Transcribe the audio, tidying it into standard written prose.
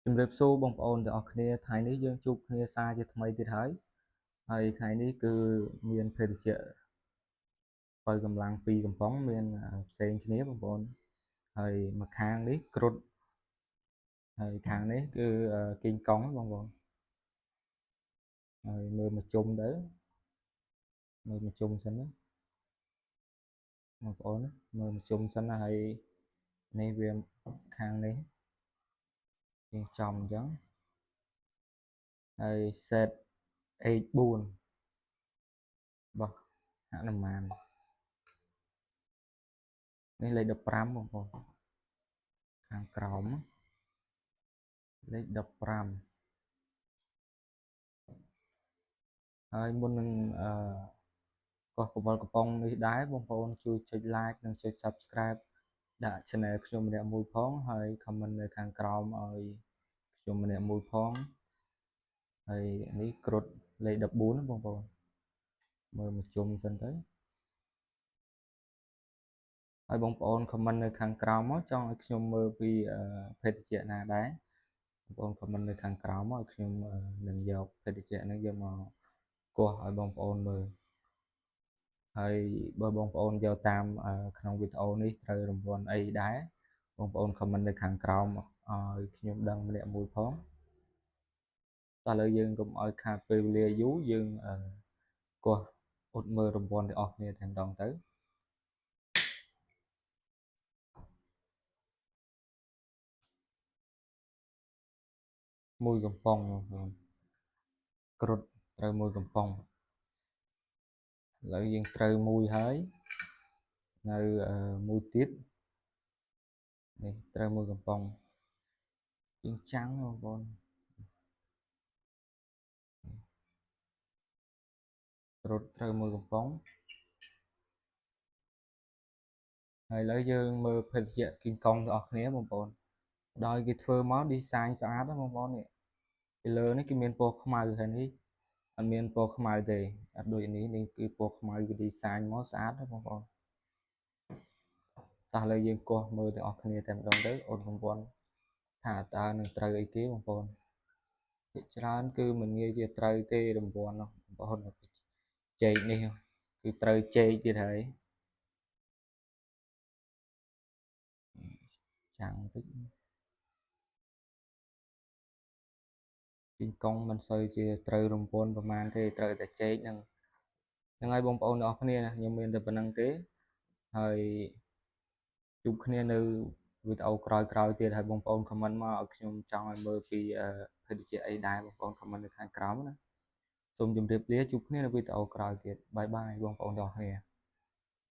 ជំរាបសួរបងប្អូនទាំងអស់គ្នាថ្ងៃនេះយើងជួបគ្នាសារជាថ្មីទៀតហើយថ្ងៃនេះគឺមានភេទជ្ជៈបើកម្លាំងពីរកំប៉ុងមានផ្សេងគ្នាបងប្អូនហើយមួយខាងនេះគ្រុឌហើយខាងនេះគឺគីងកុងបងប្អូនហើយមើលមកជុំទៅមើលមកជុំសិនណាបងប្អូនមើលមកជុំសិនណាហើយនេះវាខាងនេះយើងចំអញ្ចឹងហើយ set H4 របស់ហនុមាននេះលេខ15បងប្អូនខាងក្រោមលេខ15ហើយមុននឹងកោះកវលកំប៉ុងនេះដែរបងប្អូនជួយចុច like និងចុច subscribe ដាក់ channel ខ្ញុំម្នាក់មួយផងហើយ comment នៅខាងក្រោមឲ្យខ្ញុំម្នាក់មួយផងហើយនេះគ្រុឌលេខ14ណាបងប្អូនមើលមកជុំសិនទៅហើយបងប្អូន comment នៅខាងក្រោមមកចង់ឲ្យខ្ញុំមើលពីភេទជ្ជៈណាដែរបងប្អូន comment នៅខាងក្រោមមកឲ្យខ្ញុំនឹងយកភេទជ្ជៈហ្នឹងយកមកគោះឲ្យបងប្អូនមើលហើយបើបងប្អូនយកតាមក្នុងវីដេអូនេះត្រូវរង្វាន់អីដែរបងប្អូន comment នៅខាងក្រោមឲ្យខ្ញុំដឹងម្នាក់មួយផងតោះឥឡូវយើងកុំឲ្យខាតពេលវេលាយូរយើងគោះអ៊ុតមើលរង្វាន់ទាំងអស់គ្នាតែម្ដងទៅមួយកំប៉ុងបងប្អូនគ្រុឌត្រូវមួយកំប៉ុងឥឡូវយើងត្រូវមួយហើយនៅមួយទៀតនេះត្រូវមួយកំប៉ុងយើងចាំងបងប្អូនគ្រុឌត្រូវមួយកំប៉ុងហើយឥឡូវយើងមើលភេទជ្ជៈគីងកុងទាំងអស់គ្នាបងប្អូនដោយគេធ្វើមក design ស្អាតណាបងប្អូននេះពីលើនេះគេមានពណ៌ខ្មៅហើយនេះអត់មានពណ៌ខ្មៅទេអត់ដូចនេះគឺពណ៌ខ្មៅគេ design មកស្អាតណាបងប្អូនតោះឥឡូវយើងគោះមើលទាំងអស់គ្នាតែម្ដងទៅអូនរង្វាន់ថាតើនឹងត្រូវអីគេបងប្អូនភាគច្រើនគឺមិនងាយជាត្រូវទេរង្វាន់បងប្អូនចេកនេះគឺត្រូវចេកទៀតហើយចាំងតិចពីកង់មិនសូវជាត្រូវរង្វាន់ប្រហែលទេត្រូវតែចេកហ្នឹងហើយបងប្អូនទាំងអស់គ្នាខ្ញុំមានតែប៉ុណ្្នឹងទេហើយជួបគ្នានៅវីដេអូក្រោយៗទៀតហើយបងប្អូន comment មកឲ្យខ្ញុំចង់ឲ្យមើលពីភេទជ្ជៈអីដែរបងប្អូន comment នៅខាងក្រោមណាសូមជម្រាបលាជួបគ្នានៅវីដេអូក្រោយទៀតបាយបាយបងប្អូនទាំងអស់គ្នា